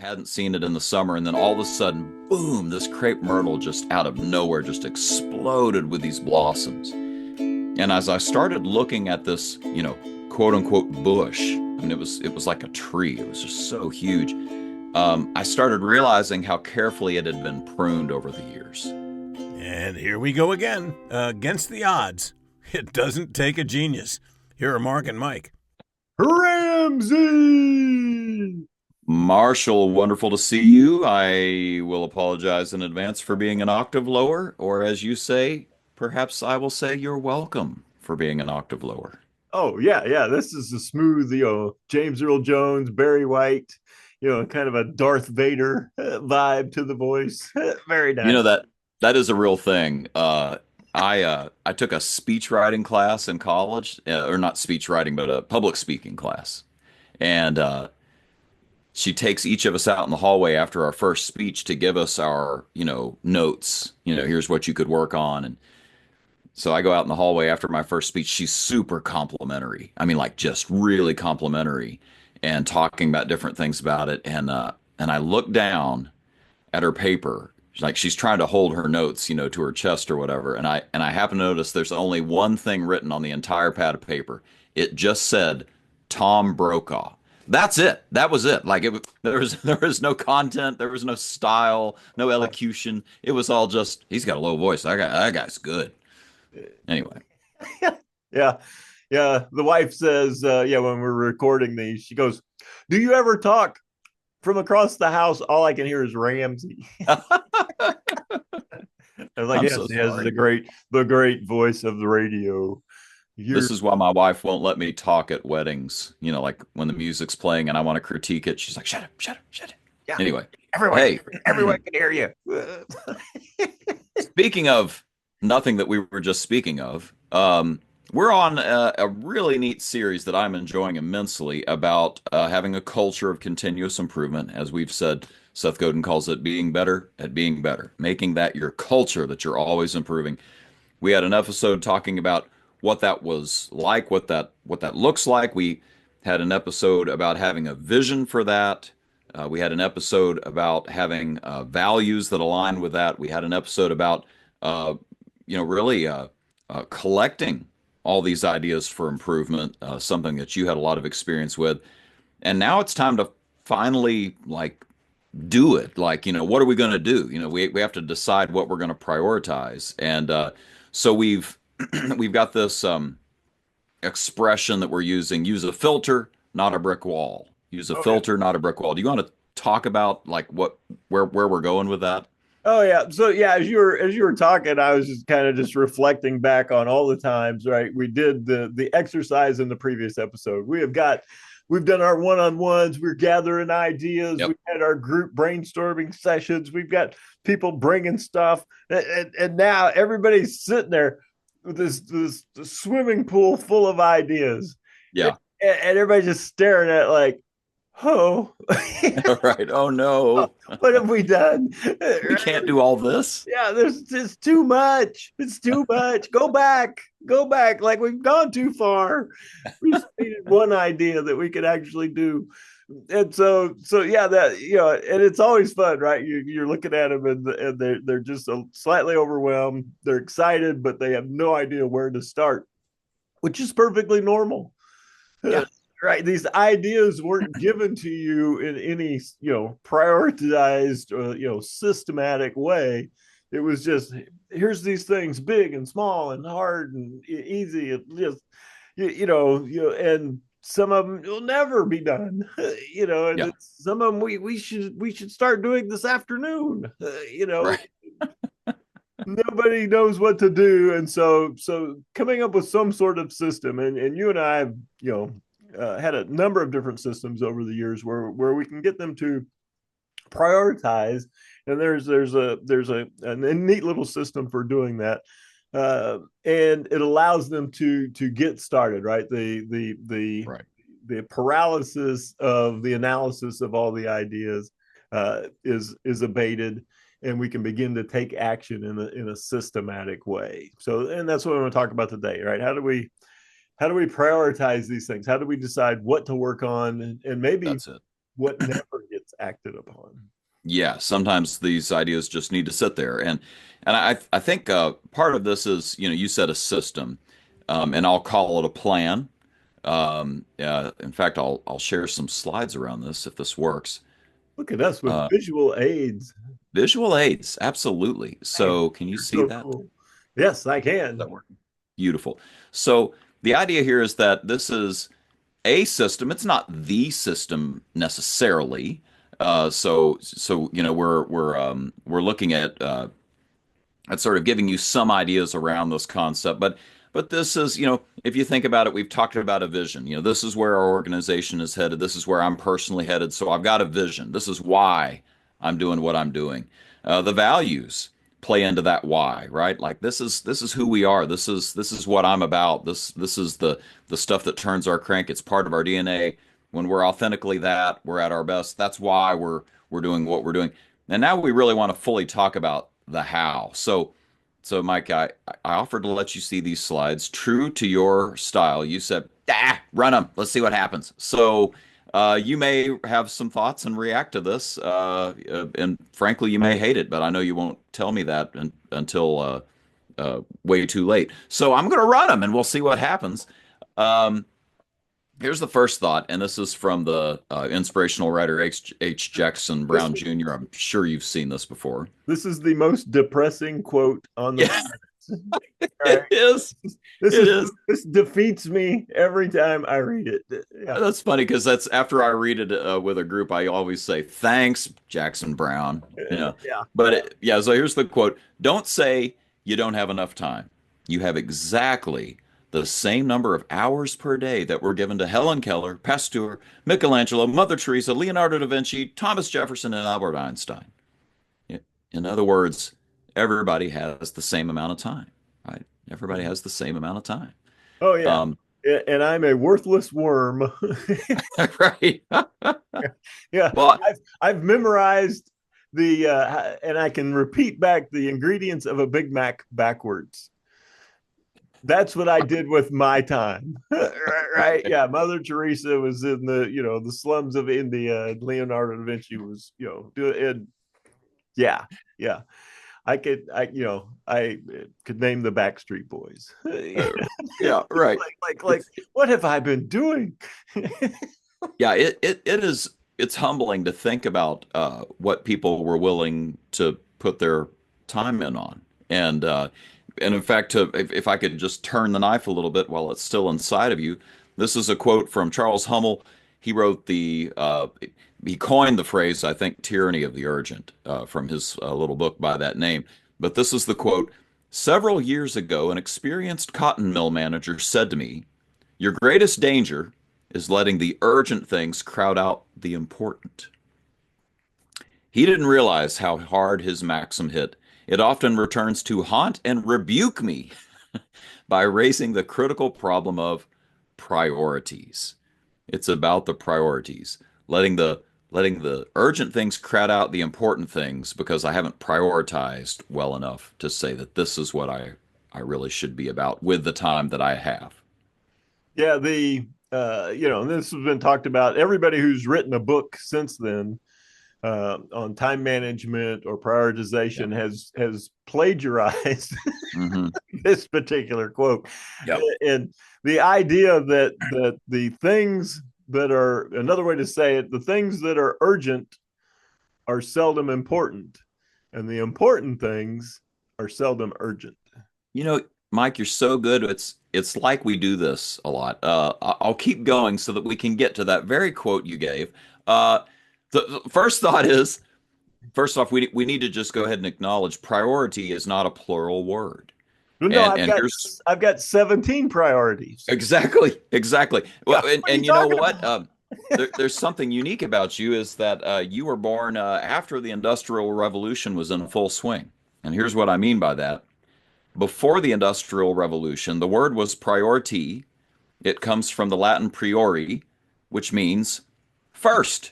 hadn't seen it in the summer, and then all of a sudden, boom, this crepe myrtle just out of nowhere just exploded with these blossoms. And as I started looking at this, quote unquote bush, I mean, it was like a tree. It was just so huge. I started realizing how carefully it had been pruned over the years. And here we go again, against the odds. It doesn't take a genius. Here are Mark and Mike. Ramsey! Marshall, wonderful to see you. I will apologize in advance for being an octave lower, or as you say, perhaps I will say you're welcome for being an octave lower. Oh, yeah. This is a smooth, James Earl Jones, Barry White, kind of a Darth Vader vibe to the voice. Very nice. You know that is a real thing. I took a speech writing class in college, or not speech writing, but a public speaking class, and she takes each of us out in the hallway after our first speech to give us our notes. Here's what you could work on. And so I go out in the hallway after my first speech. She's super complimentary. I mean, like just really complimentary, and talking about different things about it. And I look down at her paper, like she's trying to hold her notes, to her chest or whatever. And I happen to notice there's only one thing written on the entire pad of paper. It just said Tom Brokaw. That's it. That was it. Like there was no content, there was no style, no elocution. It was all just he's got a low voice. That guy's good. Anyway. Yeah. The wife says, when we're recording these, she goes, "Do you ever talk from across the house? All I can hear is Ramsey." I was like, yes, he has the great voice of the radio. This is why my wife won't let me talk at weddings. Like when the music's playing and I want to critique it, she's like, "Shut up." Yeah. Anyway, everyone can hear you. Speaking of nothing that we were just speaking of, we're on a really neat series that I'm enjoying immensely about having a culture of continuous improvement. As we've said, Seth Godin calls it being better at being better, making that your culture, that you're always improving. We had an episode talking about what that was like, what that looks like. We had an episode about having a vision for that. We had an episode about having values that align with that. We had an episode about really collecting all these ideas for improvement, something that you had a lot of experience with. And now it's time to finally do it. What are we going to do? We have to decide what we're going to prioritize. And so we've got this expression that we're using: use a filter, not a brick wall. Use a filter, not a brick wall. Do you want to talk about where we're going with that? Oh yeah. So yeah, as you were talking, I was just kind of just reflecting back on all the times, right? We did the exercise in the previous episode. We've done our one-on-ones, we're gathering ideas, Yep. We've had our group brainstorming sessions, we've got people bringing stuff, and now everybody's sitting there with this swimming pool full of ideas. Yeah. And everybody's just staring at it oh. Right. Oh no. What have we done? We can't do all this. Yeah, there's just too much. It's too much. Go back. Like we've gone too far. We just needed one idea that we could actually do. And so yeah, that and it's always fun, right? You're looking at them and they're just slightly overwhelmed. They're excited, but they have no idea where to start, which is perfectly normal. Yeah. Right. These ideas weren't given to you in any, prioritized or, systematic way. It was just, here's these things, big and small and hard and easy. And just, and some of them will never be done, and Yeah. some of them we should start doing this afternoon, Right. Nobody knows what to do. And so coming up with some sort of system, and you and I have, had a number of different systems over the years where we can get them to prioritize, and there's a neat little system for doing that, and it allows them to get started. Right, the paralysis of the analysis of all the ideas is abated, and we can begin to take action in a systematic way. So, and that's what I want to talk about today. Right, how do we prioritize these things? How do we decide what to work on, and maybe what never gets it's acted upon. Yeah, sometimes these ideas just need to sit there, and I think part of this is, you said a system, and I'll call it a plan. In fact, I'll share some slides around this if this works. Look at us with Uh, visual aids. Visual aids, absolutely. Man, So can you you're see so that? cool. Yes, I Is can. that working? Beautiful. So the idea here is that this is a system. It's not the system necessarily. So we're looking at sort of giving you some ideas around this concept, but this is, if you think about it, we've talked about a vision. This is where our organization is headed. This is where I'm personally headed. So I've got a vision. This is why I'm doing what I'm doing. The values play into that why, right? Like this is who we are. This is what I'm about. This is the stuff that turns our crank. It's part of our DNA. When we're authentically that, we're at our best. That's why we're doing what we're doing. And now we really want to fully talk about the how. So Mike, I offered to let you see these slides. True to your style, you said, run them. Let's see what happens. So you may have some thoughts and react to this, and frankly, you may hate it, but I know you won't tell me that until way too late. So I'm going to run them, and we'll see what happens. Um, Here's the first thought, and this is from the inspirational writer H. Jackson This Brown Jr. I'm sure you've seen this before. this is the most depressing quote on the Yeah, planet. All it right. is. This It is is. this defeats me every time I read it. Yeah. That's funny because that's after I read it with a group, I always say, "Thanks, Jackson Brown." Yeah. But yeah. So here's the quote: "Don't say you don't have enough time. You have exactly the same number of hours per day that were given to Helen Keller, Pasteur, Michelangelo, Mother Teresa, Leonardo da Vinci, Thomas Jefferson, and Albert Einstein." In other words, everybody has the same amount of time, right? Everybody has the same amount of time. Oh yeah. Um, And I'm a worthless worm. right. Yeah. Well, I've memorized the and I can repeat back the ingredients of a Big Mac backwards. That's what I did with my time. Right. Yeah. Mother Teresa was in the slums of India. Leonardo da Vinci was, doing. Yeah. Yeah. I could name the Backstreet Boys. uh, yeah, right. like It's what have I been doing? yeah, it is it's humbling to think about what people were willing to put their time in on. And in fact, if I could just turn the knife a little bit while it's still inside of you, this is a quote from Charles Hummel. He wrote he coined the phrase, I think, tyranny of the urgent, from his little book by that name. But this is the quote: "Several years ago, an experienced cotton mill manager said to me, 'Your greatest danger is letting the urgent things crowd out the important.' He didn't realize how hard his maxim hit. It often returns to haunt and rebuke me by raising the critical problem of priorities. It's about the priorities, letting the urgent things crowd out the important things because I haven't prioritized well enough to say that this is what I really should be about with the time that I have." Yeah, this has been talked about. Everybody who's written a book since then on time management or Yeah. prioritization has plagiarized Hmm. this particular quote. Yep. And the idea that the things that are, another way to say it, the things that are urgent are seldom important, and the important things are seldom urgent. You know, Mike, you're so good. It's like we do this a lot. I'll keep going so that we can get to that very quote you gave. Uh, the first thought is, first off, we need to just go ahead and acknowledge priority is not a plural word. Well, no, And I've and got here's I've got 17 priorities. exactly. Yeah, Well, and, what are you and you know talking what? about? There's something unique about you is that you were born after the Industrial Revolution was in full swing. And here's what I mean by that. Before the Industrial Revolution, the word was priority. It comes from the Latin priori, which means first.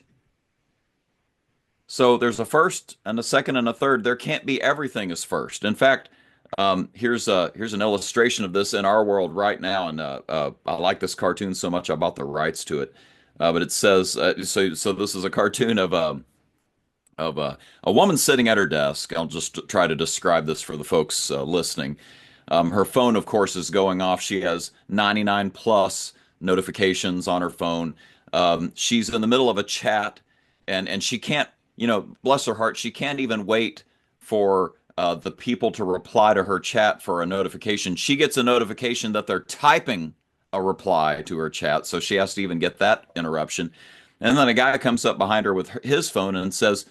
So there's a first and a second and a third. There can't be everything as first. In fact, here's an illustration of this in our world right now, and I like this cartoon so much I bought the rights to it. But it says so. So this is a cartoon of of a woman sitting at her desk. I'll just try to describe this for the folks listening. Her phone, of course, is going off. She has 99 plus notifications on her phone. She's in the middle of a chat, and she can't, bless her heart, she can't even wait for the people to reply to her chat for a notification. She gets a notification that they're typing a reply to her chat, so she has to even get that interruption. And then a guy comes up behind her with his phone and says,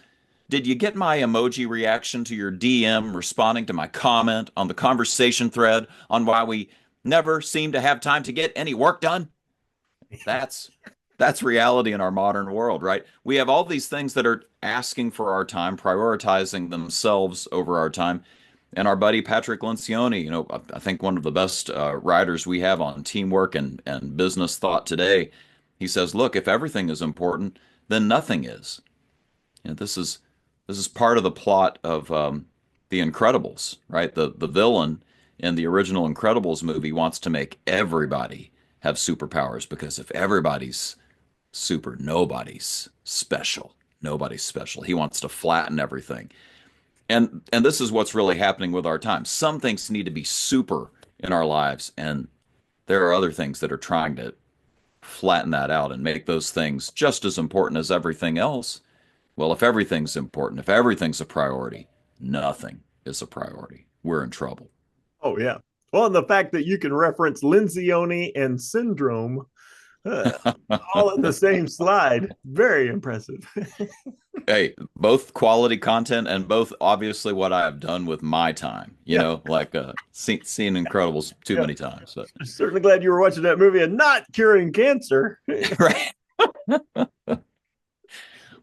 "Did you get my emoji reaction to your DM responding to my comment on the conversation thread on why we never seem to have time to get any work done?" That's that's reality in our modern world, right? We have all these things that are asking for our time, prioritizing themselves over our time. And our buddy Patrick Lencioni, I think one of the best writers we have on teamwork and business thought today, he says, "Look, if everything is important, then nothing is." This is part of the plot of The Incredibles, right? The villain in the original Incredibles movie wants to make everybody have superpowers because if everybody's super, nobody's special. Nobody's special. He wants to flatten everything. And this is what's really happening with our time. Some things need to be super in our lives, and there are other things that are trying to flatten that out and make those things just as important as everything else. Well, if everything's important, if everything's a priority, nothing is a priority. We're in trouble. Oh yeah. Well, and the fact that you can reference Lencioni and syndrome uh, all in the same slide, very impressive. Hey, both quality content and both obviously what I have done with my time, Yeah, like seen Incredibles too yeah. many times. But Certainly glad you were watching that movie and not curing cancer. right.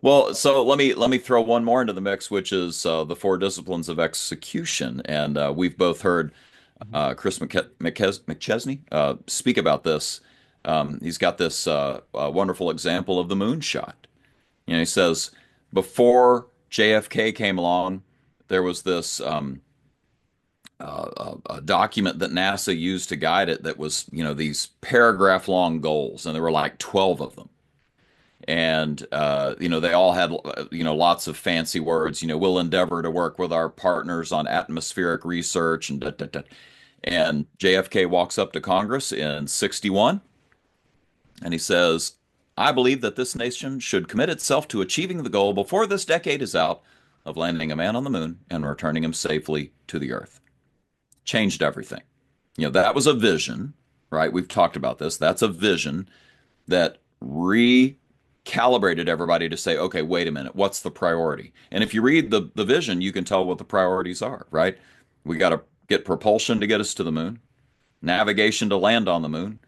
Well, so let me throw one more into the mix, which is the four disciplines of execution, and we've both heard Chris McChesney speak about this. He's got this wonderful example of the moonshot. He says before JFK came along, there was this a document that NASA used to guide it that was, these paragraph long goals, and there were like 12 of them. And they all had lots of fancy words. We'll endeavor to work with our partners on atmospheric research and da, da, da. And JFK walks up to Congress in 61 and he says, "I believe that this nation should commit itself to achieving the goal before this decade is out of landing a man on the moon and returning him safely to the earth." Changed everything. That was a vision, right? We've talked about this. That's a vision that recalibrated everybody to say, okay, wait a minute, what's the priority? And if you read the vision, you can tell what the priorities are, right? We got to get propulsion to get us to the moon, navigation to land on the moon,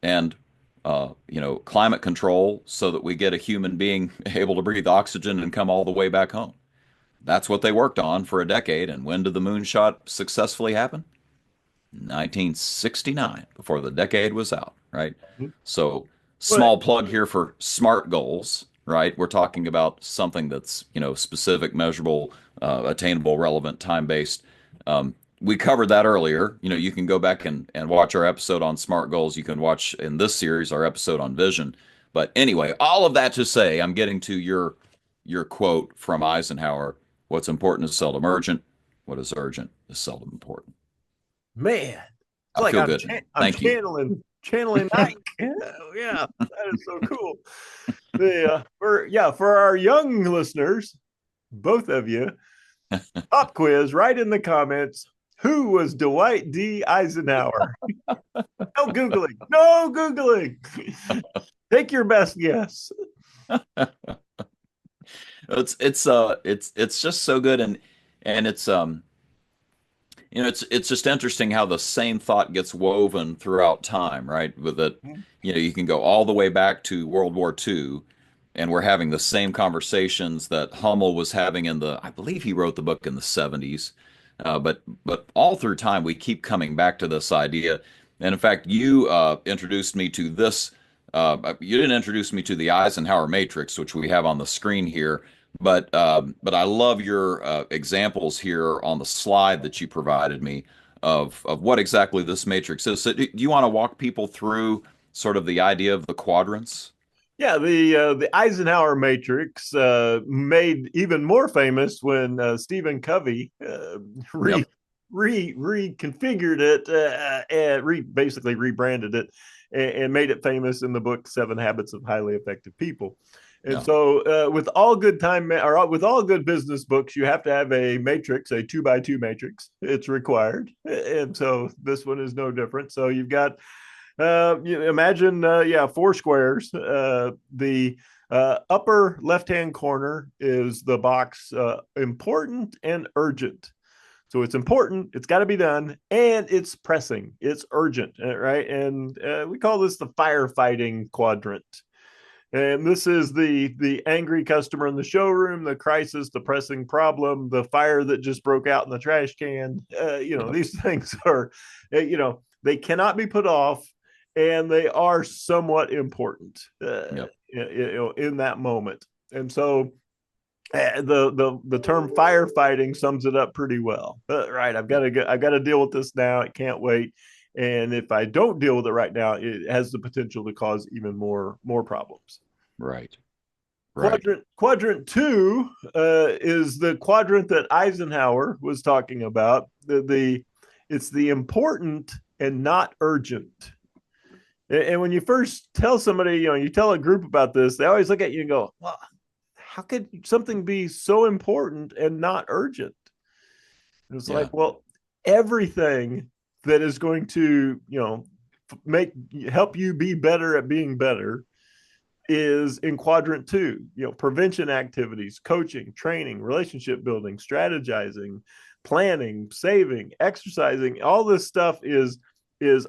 and climate control so that we get a human being able to breathe oxygen and come all the way back home. That's what they worked on for a decade. And when did the moonshot successfully happen? 1969, before the decade was out, right? So, But small plug here for SMART goals, right? We're talking about something that's, specific, measurable, attainable, relevant, time-based. We covered that earlier. You can go back and watch our episode on SMART goals. You can watch in this series our episode on vision. But anyway, all of that to say, I'm getting to your quote from Eisenhower. What's important is seldom urgent. What is urgent is seldom important. man, it's I like feel good. I'm Thank you. channeling Ike. Yeah, that is so cool. For our young listeners, both of you, pop quiz right in the comments. Who was Dwight D. Eisenhower? No Googling. No Googling. Take your best guess. It's just so good, and it's just interesting how the same thought gets woven throughout time, right? With it, you can go all the way back to World War II, and we're having the same conversations that Hummel was having I believe he wrote the book in the 70s. But all through time, we keep coming back to this idea. And in fact, you introduced me to this. You didn't introduce me to the Eisenhower Matrix, which we have on the screen here. But I love your examples here on the slide that you provided me of what exactly this matrix is. So do you want to walk people through sort of the idea of the quadrants? Yeah, the Eisenhower Matrix made even more famous when Stephen Covey re Yep. reconfigured it and basically rebranded it and made it famous in the book Seven Habits of Highly Effective People. And Yeah. so, with all good with all good business books, you have to have a matrix, a 2 by 2 matrix. It's required, and so this one is no different. So you've got you imagine, yeah, four squares. The upper left-hand corner is the box important and urgent. So it's important, it's got to be done, and it's pressing, it's urgent, right? And we call this the firefighting quadrant. And this is the angry customer in the showroom, the crisis, the pressing problem, the fire that just broke out in the trash can. Yep. These things are, they cannot be put off, and they are somewhat important, Yep. in that moment. And so, the term firefighting sums it up pretty well. Right, Yep. I've got to deal with this now. It can't wait. And if I don't deal with it right now, it has the potential to cause even more problems. Right. Right. Quadrant two is the quadrant that Eisenhower was talking about. It's the important and not urgent. And when you first tell somebody, you tell a group about this, they always look at you and go, "Well, how could something be so important and not urgent?" And it's like, Yeah. well, everything that is going to, make help you be better at being better is in quadrant two. Prevention activities, coaching, training, relationship building, strategizing, planning, saving, exercising. All this stuff is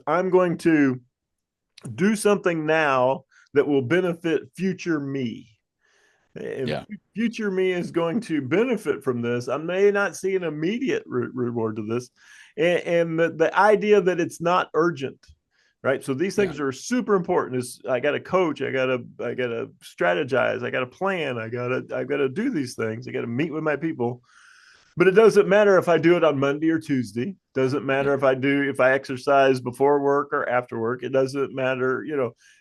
I'm going to do something now that will benefit future me. And Yeah. future me is going to benefit from this. I may not see an immediate reward to this. And the idea that it's not urgent, right? So these Yeah. things are super important. Is I got to coach, I got to strategize, I got to plan, I got to do these things. I got to meet with my people. But it doesn't matter if I do it on Monday or Tuesday. Doesn't Yeah. matter if I exercise before work or after work. It doesn't matter,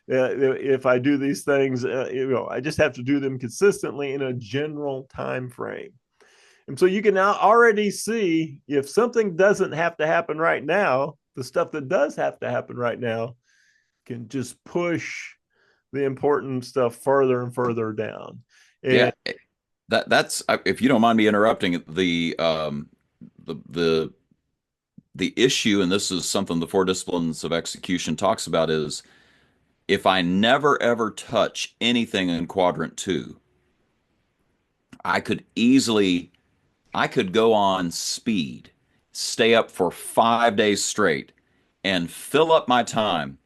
if I do these things. I just have to do them consistently in a general time frame. And so you can now already see if something doesn't have to happen right now, the stuff that does have to happen right now can just push the important stuff further and further down. Yeah. And That's if you don't mind me interrupting the the the issue, and this is something the four disciplines of execution talks about, is if I never ever touch anything in quadrant two, I could easily I could go on speed, stay up for 5 days straight, and fill up my time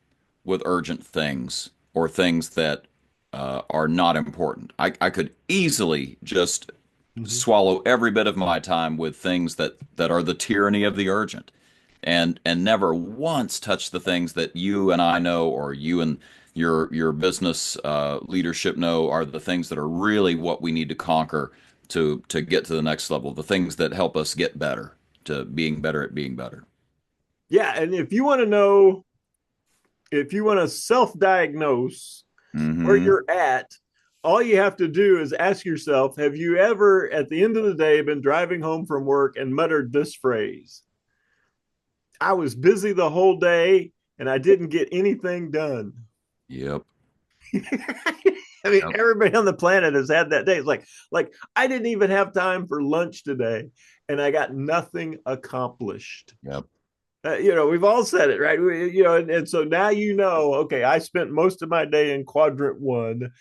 with urgent things or things that are not important. I could easily just Mhm. swallow every bit of my time with things that are the tyranny of the urgent, and never once touch the things that you and I know, or you and your business leadership know, are the things that are really what we need to conquer to get to the next level, the things that help us get better, to being better at being better. Yeah, and if you want to know, if you want to self-diagnose where Hmm. you're at, all you have to do is ask yourself, have you ever, at the end of the day, been driving home from work and muttered this phrase: I was busy the whole day and I didn't get anything done? Yep. I mean, Yep. everybody on the planet has had that day. It's like I didn't even have time for lunch today, and I got nothing accomplished. Yep. We've all said it, right? And so now okay, I spent most of my day in quadrant one.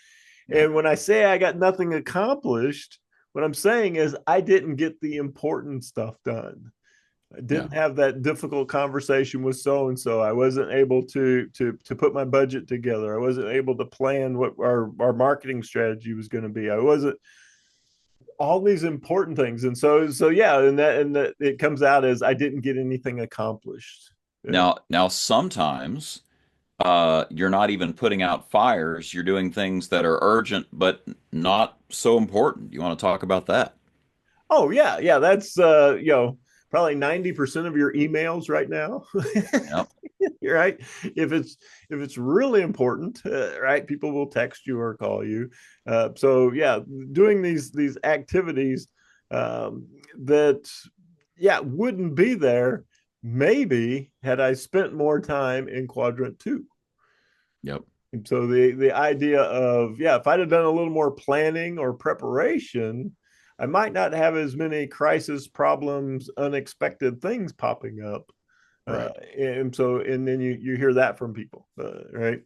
Yep. And when I say I got nothing accomplished, what I'm saying is I didn't get the important stuff done. I Yeah. didn't have that difficult conversation with so and so. I wasn't able to put my budget together. I wasn't able to plan what our marketing strategy was going to be. I wasn't all these important things. And so yeah, and that it comes out as I didn't get anything accomplished. Yeah. Now sometimes you're not even putting out fires. You're doing things that are urgent but not so important. You want to talk about that? Oh yeah, yeah. That's probably 90% of your emails right now. Yep. Right? If it's really important, right, people will text you or call you. So yeah, doing these activities that yeah wouldn't be there maybe had I spent more time in quadrant two. Yep. And so the idea of yeah, if I'd have done a little more planning or preparation, I might not have as many crisis problems, unexpected things popping up. Right. And then you hear that from people, right?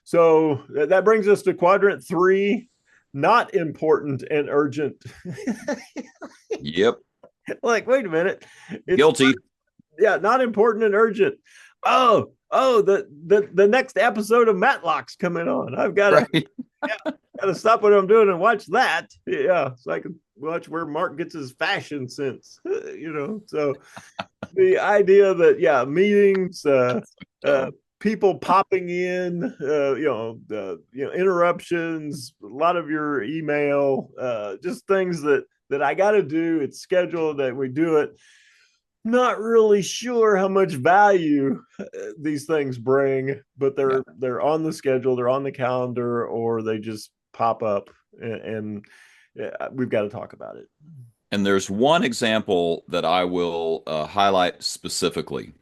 So that brings us to quadrant three, not important and urgent. Yep. Like, wait a minute, it's Guilty. yeah, not important and urgent. Oh, the next episode of Matlock's coming on. I've got to Right. yeah, got to stop what I'm doing and watch that. Yeah, so I can watch where Mark gets his fashion sense. So the idea that yeah, meetings, uh, So, people popping in, interruptions, a lot of your email, just things that I got to do. It's scheduled that we do it. Not really sure how much value these things bring, but yeah. they're on the schedule, they're on the calendar, or they just pop up, and we've got to talk about it. And there's one example that I will highlight specifically,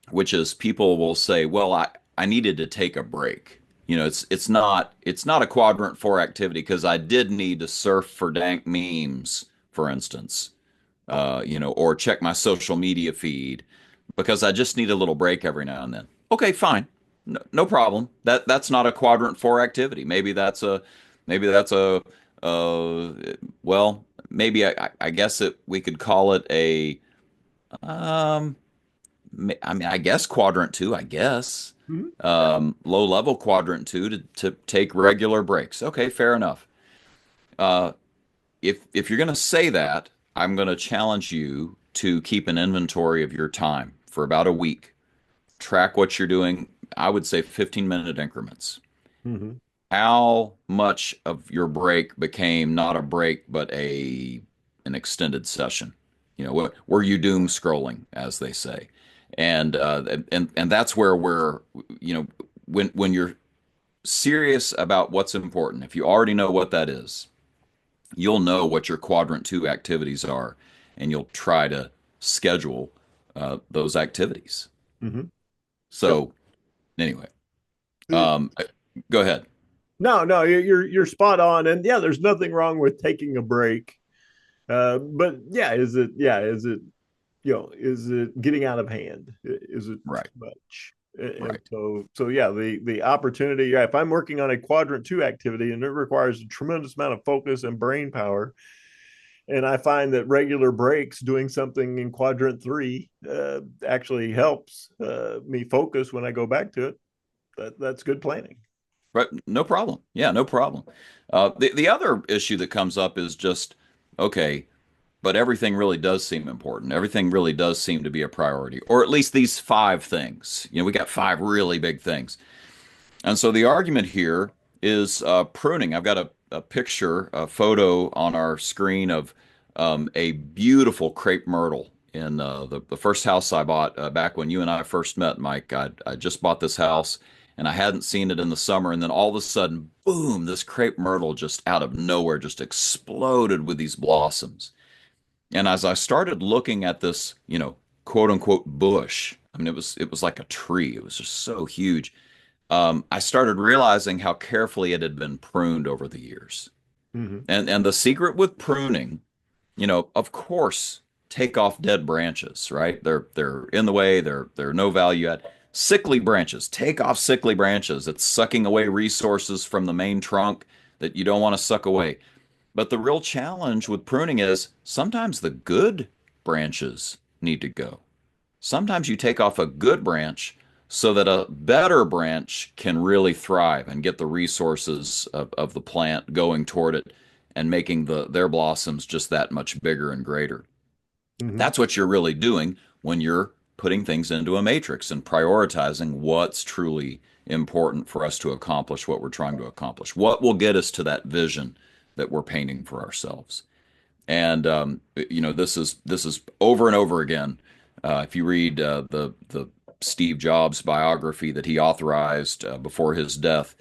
which is people will say, "Well, I needed to take a break." It's not a quadrant four activity because I did need to surf for dank memes, for instance, or check my social media feed because I just need a little break every now and then. Okay, fine, no problem. That's not a quadrant four activity. Maybe that's a uh, well, maybe I guess we could call it a um, I mean, I guess quadrant two, I guess. Mhm. Low level quadrant two to take regular breaks. Okay, fair enough. Uh, if you're going to say that, I'm going to challenge you to keep an inventory of your time for about a week. Track what you're doing. I would say 15-minute increments. Mhm. How much of your break became not a break but an extended session? Were you doom scrolling, as they say? And that's where we're, when you're serious about what's important, if you already know what that is, you'll know what your quadrant two activities are, and you'll try to schedule those activities. Mhm. Yep. So anyway, um, go ahead. No, you're spot on, and yeah, there's nothing wrong with taking a break. But yeah, is it getting out of hand? Is it too Right, much? And right. so yeah, the opportunity. Yeah, if I'm working on a quadrant two activity and it requires a tremendous amount of focus and brain power, and I find that regular breaks doing something in quadrant three actually helps me focus when I go back to it. That's good planning. Right, no problem. Yeah, no problem. The other issue that comes up is just okay, but everything really does seem important. Everything really does seem to be a priority, or at least these five things. We got five really big things. And so the argument here is pruning. I've got a picture, a photo on our screen of a beautiful crepe myrtle in the first house I bought back when you and I first met, Mike. I just bought this house and I hadn't seen it in the summer. And then all of a sudden, boom, this crepe myrtle just out of nowhere just exploded with these blossoms. And as I started looking at this, quote unquote bush, I mean, it was like a tree. It was just so huge. I started realizing how carefully it had been pruned over the years. Mm-hmm. And the secret with pruning, of course, take off dead branches, right? They're in the way, they're no value add. Sickly branches, take off sickly branches. It's sucking away resources from the main trunk that you don't want to suck away. But the real challenge with pruning is sometimes the good branches need to go. Sometimes you take off a good branch so that a better branch can really thrive and get the resources of the plant going toward it and making their blossoms just that much bigger and greater. Mm-hmm. That's what you're really doing when you're putting things into a matrix and prioritizing what's truly important for us to accomplish what we're trying to accomplish. What will get us to that vision that we're painting for ourselves. And this is over and over again. If you read the Steve Jobs biography that he authorized before his death,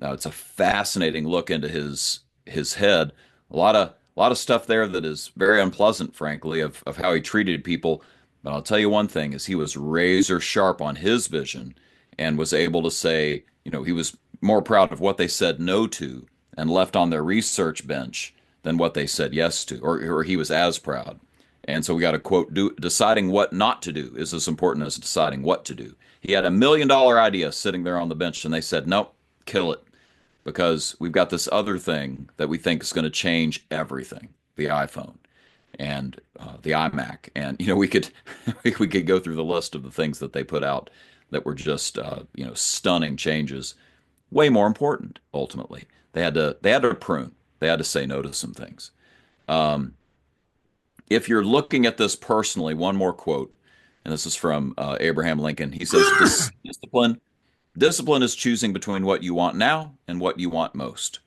it's a fascinating look into his head. A lot of stuff there that is very unpleasant, frankly, of how he treated people. But I'll tell you one thing: is he was razor sharp on his vision and was able to say, he was more proud of what they said no to and left on their research bench than what they said yes to, or he was as proud. And so we got to quote, deciding what not to do is as important as deciding what to do. He had $1 million idea sitting there on the bench, and they said, nope, kill it, because we've got this other thing that we think is going to change everything, the iPhone and the iMac. And, we could we could go through the list of the things that they put out that were just, stunning changes, way more important ultimately. They had to prune. They had to say no to some things. Um, if you're looking at this personally, one more quote, and this is from Abraham Lincoln. He says, Discipline is choosing between what you want now and what you want most."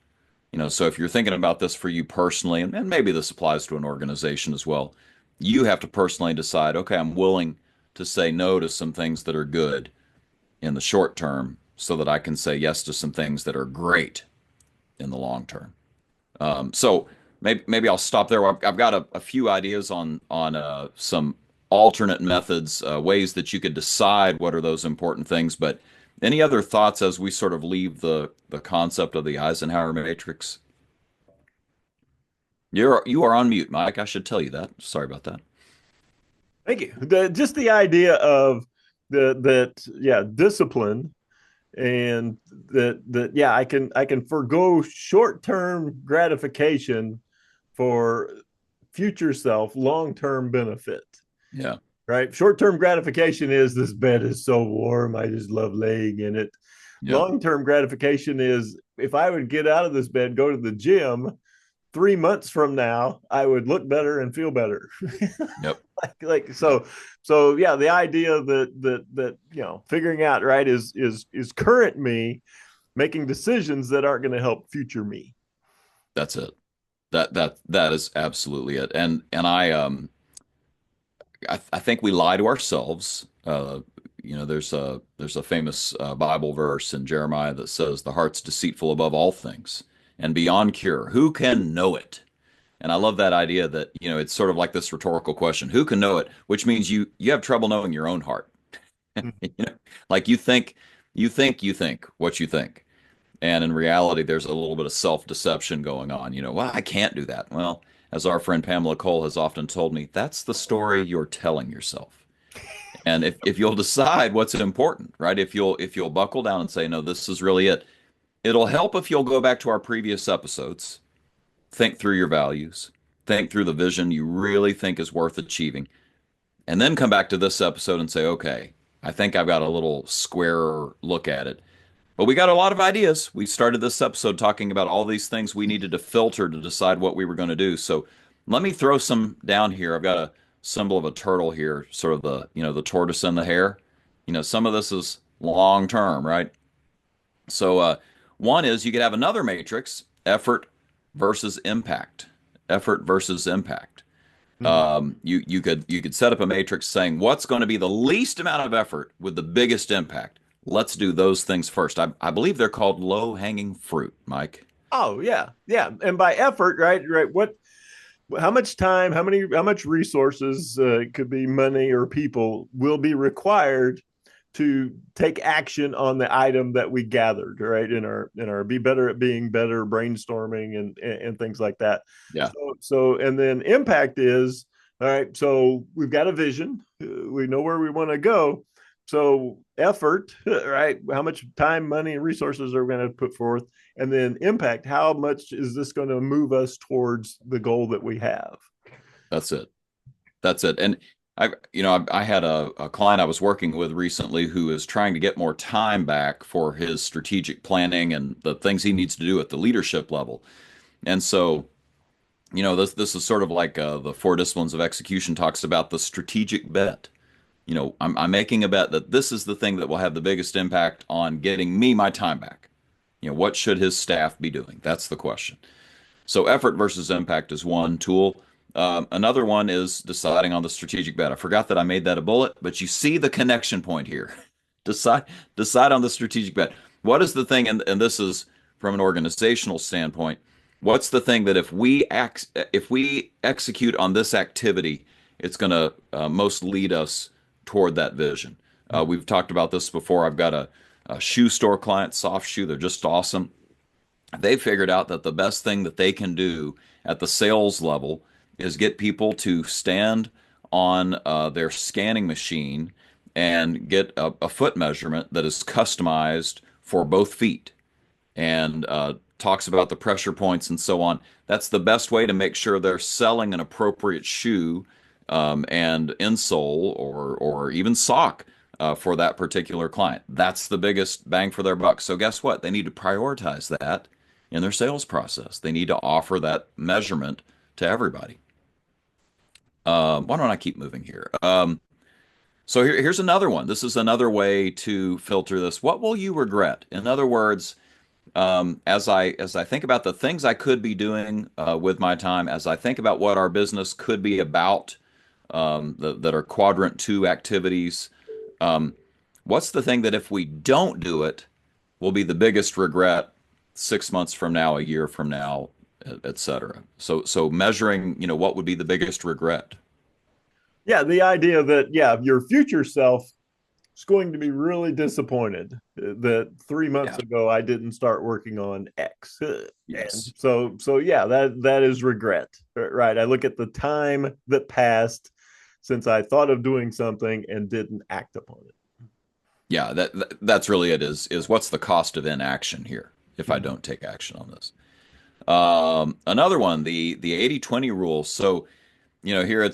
So if you're thinking about this for you personally, and maybe this applies to an organization as well, you have to personally decide, okay, I'm willing to say no to some things that are good in the short term so that I can say yes to some things that are great in the long term. So maybe I'll stop there. I've got a few ideas on some alternate methods, ways that you could decide what are those important things. But any other thoughts as we sort of leave the concept of the Eisenhower Matrix? You are on mute, Mike. I should tell you that. Sorry about that. Thank you. Just the idea of discipline, and yeah, I can forgo short-term gratification for future self, long-term benefit. Yeah. Right? Short-term gratification is, this bed is so warm, I just love laying in it. Yep. Long-term gratification is, if I would get out of this bed, go to the gym, 3 months from now, I would look better and feel better. Yep. So yeah, the idea that figuring out, right, is current me making decisions that aren't going to help future me. That's it. That is absolutely it. And I think we lie to ourselves. There's a famous Bible verse in Jeremiah that says, "The heart's deceitful above all things and beyond cure. Who can know it?" And I love that idea that, it's sort of like this rhetorical question: who can know it? Which means you have trouble knowing your own heart. Like you think what you think. And in reality, there's a little bit of self-deception going on. Well, I can't do that. Well, as our friend Pamela Cole has often told me, that's the story you're telling yourself. And if you'll decide what's important, right? If you'll buckle down and say, no, this is really it. It'll help if you'll go back to our previous episodes, think through your values, think through the vision you really think is worth achieving, and then come back to this episode and say, okay, I think I've got a little squarer look at it. But we got a lot of ideas. We started this episode talking about all these things we needed to filter to decide what we were going to do. So let me throw some down here. I've got a symbol of a turtle here, sort of the tortoise and the hare. Some of this is long term, right? So one is you could have another matrix: effort versus impact. Effort versus impact. Mm-hmm. You could set up a matrix saying what's going to be the least amount of effort with the biggest impact. Let's do those things first. I believe they're called low hanging fruit, Mike. Oh yeah, yeah. And by effort, right, how much time, how much resources, could be money or people, will be required to take action on the item that we gathered, right, in our be better at being better brainstorming and things like that. Yeah, So and then impact is, all right, so we've got a vision, we know where we want to go. So effort, right, how much time, money, and resources are we going to put forth? And then impact, how much is this going to move us towards the goal that we have? that's it. That's it. And I had a client I was working with recently who is trying to get more time back for his strategic planning and the things he needs to do at the leadership level. And so, this is sort of like the four disciplines of execution talks about the strategic bet. I'm making a bet that this is the thing that will have the biggest impact on getting me my time back. What should his staff be doing? That's the question. So effort versus impact is one tool. Another one is deciding on the strategic bet. I forgot that I made that a bullet, but you see the connection point here. Decide decide on the strategic bet. What is the thing, and this is from an organizational standpoint, what's the thing that if we execute on this activity, it's going to most lead us toward that vision. We've talked about this before. I've got a shoe store client, Soft Shoe. They're just awesome. They figured out that the best thing that they can do at the sales level is get people to stand on their scanning machine and get a foot measurement that is customized for both feet and talks about the pressure points and so on. That's the best way to make sure they're selling an appropriate shoe and insole or even sock for that particular client. That's the biggest bang for their buck. So guess what? They need to prioritize that in their sales process. They need to offer that measurement to everybody. Why don't I keep moving here? Here's another one. This is another way to filter this. What will you regret? In other words, as I think about the things I could be doing with my time, as I think about what our business could be about, that are quadrant two activities, um, what's the thing that if we don't do it will be the biggest regret 6 months from now, a year from now, et cetera. So measuring, what would be the biggest regret? Yeah, the idea that your future self is going to be really disappointed that 3 months Yeah. ago I didn't start working on X. And Yes. so yeah, that is regret, right? I look at the time that passed since I thought of doing something and didn't act upon it. Yeah, that's really it is what's the cost of inaction here if I Mhm. don't take action on this? Another one, the 80/20 rule. So, here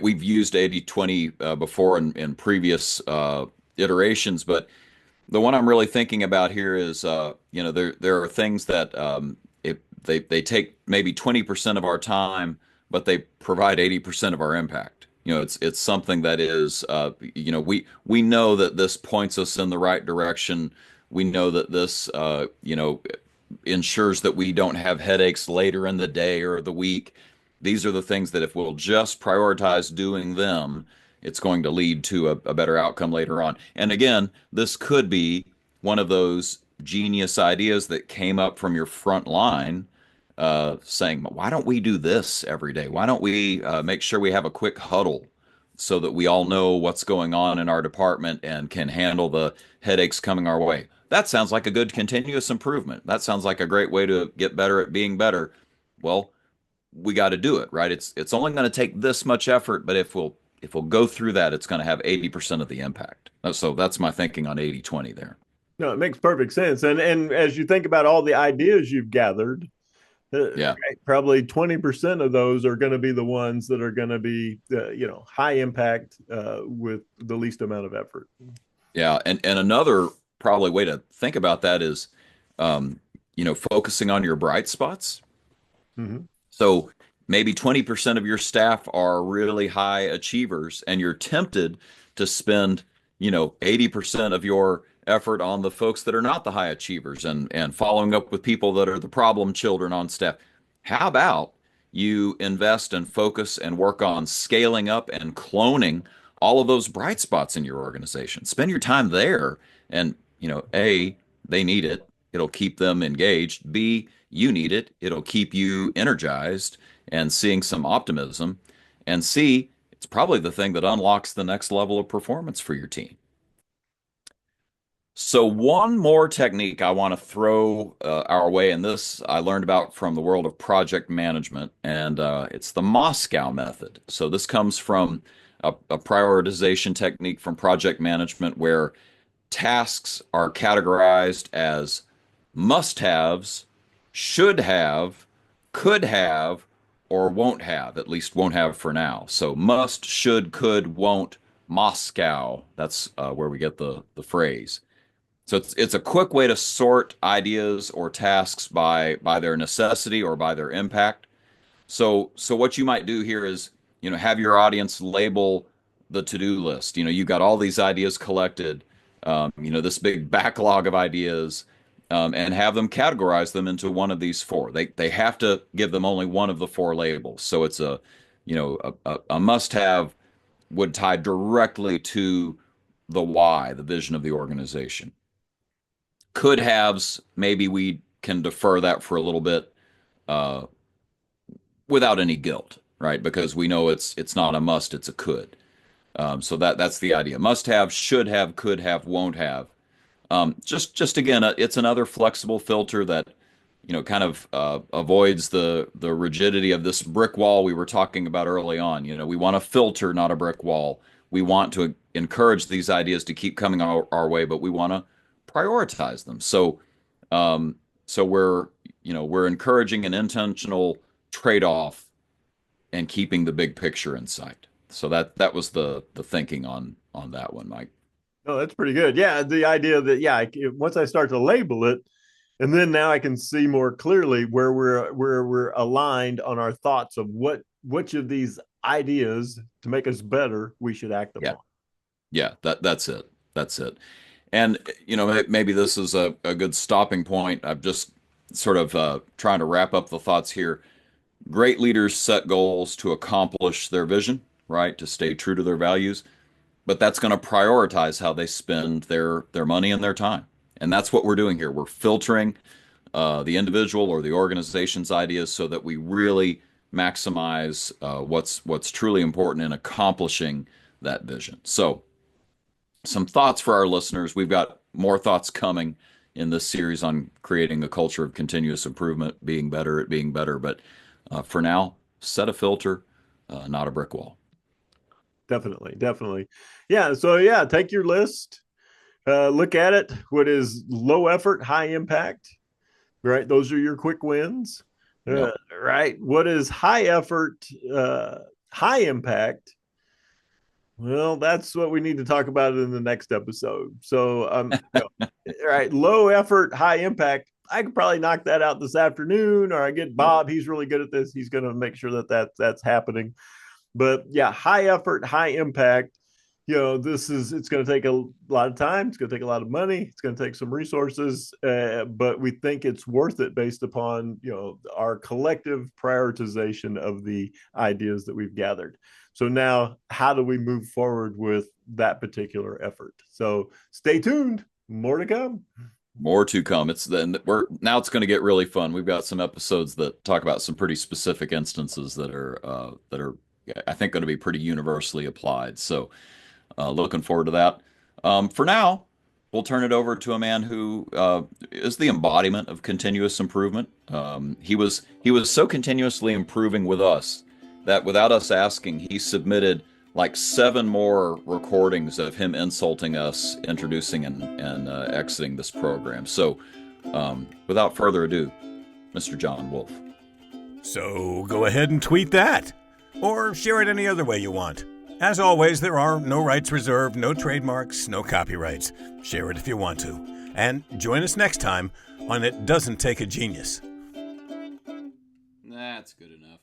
we've used 80/20 before in previous iterations, but the one I'm really thinking about here is there are things that they take maybe 20% of our time, but they provide 80% of our impact. It's something that is we know that this points us in the right direction. We know that this ensures that we don't have headaches later in the day or the week. These are the things that if we'll just prioritize doing them, it's going to lead to a better outcome later on. And again, this could be one of those genius ideas that came up from your front line saying, why don't we do this every day? Why don't we make sure we have a quick huddle so that we all know what's going on in our department and can handle the headaches coming our way? That sounds like a good continuous improvement. That sounds like a great way to get better at being better. Well, we got to do it, right? It's only going to take this much effort, but if we'll go through that, it's going to have 80% of the impact. So that's my thinking on 80/20 there. No, it makes perfect sense. And as you think about all the ideas you've gathered, Yeah. right, probably 20% of those are going to be the ones that are going to be high impact with the least amount of effort. Yeah. And another probably way to think about that is focusing on your bright spots. Mm-hmm. So maybe 20% of your staff are really high achievers, and you're tempted to spend, 80% of your effort on the folks that are not the high achievers and following up with people that are the problem children on staff. How about you invest and focus and work on scaling up and cloning all of those bright spots in your organization? Spend your time there and, A, they need it. It'll keep them engaged. B, you need it. It'll keep you energized and seeing some optimism. And C, it's probably the thing that unlocks the next level of performance for your team. So, one more technique I want to throw our way, and this I learned about from the world of project management, and it's the Moscow method. So, this comes from a prioritization technique from project management where tasks are categorized as must haves, should have, could have, or won't have, at least won't have for now. So must, should, could, won't, Moscow. That's where we get the phrase. So it's a quick way to sort ideas or tasks by their necessity or by their impact. So what you might do here is, have your audience label the to-do list. You've got all these ideas collected, this big backlog of ideas, and have them categorize them into one of these four. They have to give them only one of the four labels. So it's a must-have would tie directly to the why, the vision of the organization. Could haves, maybe we can defer that for a little bit uh, without any guilt, right? Because we know it's not a must, it's a could. So that's the idea. Must have, should have, could have, won't have. Just again, it's another flexible filter that kind of avoids the rigidity of this brick wall we were talking about early on. We want a filter, not a brick wall. We want to encourage these ideas to keep coming our way, but we want to prioritize them. So we're encouraging an intentional trade-off and keeping the big picture in sight. So that was the thinking on that one, Mike. Oh, that's pretty good. Yeah, the idea that once I start to label it, and then now I can see more clearly where we're aligned on our thoughts of which of these ideas to make us better we should act Yeah, upon. yeah, that's it. That's it. And maybe this is a good stopping point. I'm just sort of trying to wrap up the thoughts here. Great leaders set goals to accomplish their vision, right? To stay true to their values, but that's going to prioritize how they spend their money and their time. And that's what we're doing here. We're filtering the individual or the organization's ideas so that we really maximize what's truly important in accomplishing that vision. So, some thoughts for our listeners. We've got more thoughts coming in this series on creating a culture of continuous improvement, being better at being better. But for now, set a filter, not a brick wall. Definitely, definitely. Yeah. So yeah, take your list, look at it. What is low effort, high impact? Right. Those are your quick wins. Yep. Right. What is high effort, high impact? Well, that's what we need to talk about in the next episode. So, right, low effort, high impact. I could probably knock that out this afternoon, or I get Bob. He's really good at this. He's going to make sure that's happening. But yeah, high effort, high impact. It's going to take a lot of time. It's going to take a lot of money. It's going to take some resources, but we think it's worth it based upon our collective prioritization of the ideas that we've gathered. So now, how do we move forward with that particular effort? So stay tuned. More to come. More to come. It's going to get really fun. We've got some episodes that talk about some pretty specific instances that are I think going to be pretty universally applied. So looking forward to that. For now, we'll turn it over to a man who is the embodiment of continuous improvement. He was so continuously improving with us that without us asking, he submitted like 7 more recordings of him insulting us, introducing and exiting this program. So, without further ado, Mr. John Wolf. So go ahead and tweet that, or share it any other way you want. As always, there are no rights reserved, no trademarks, no copyrights. Share it if you want to. And join us next time on It Doesn't Take a Genius. That's good enough.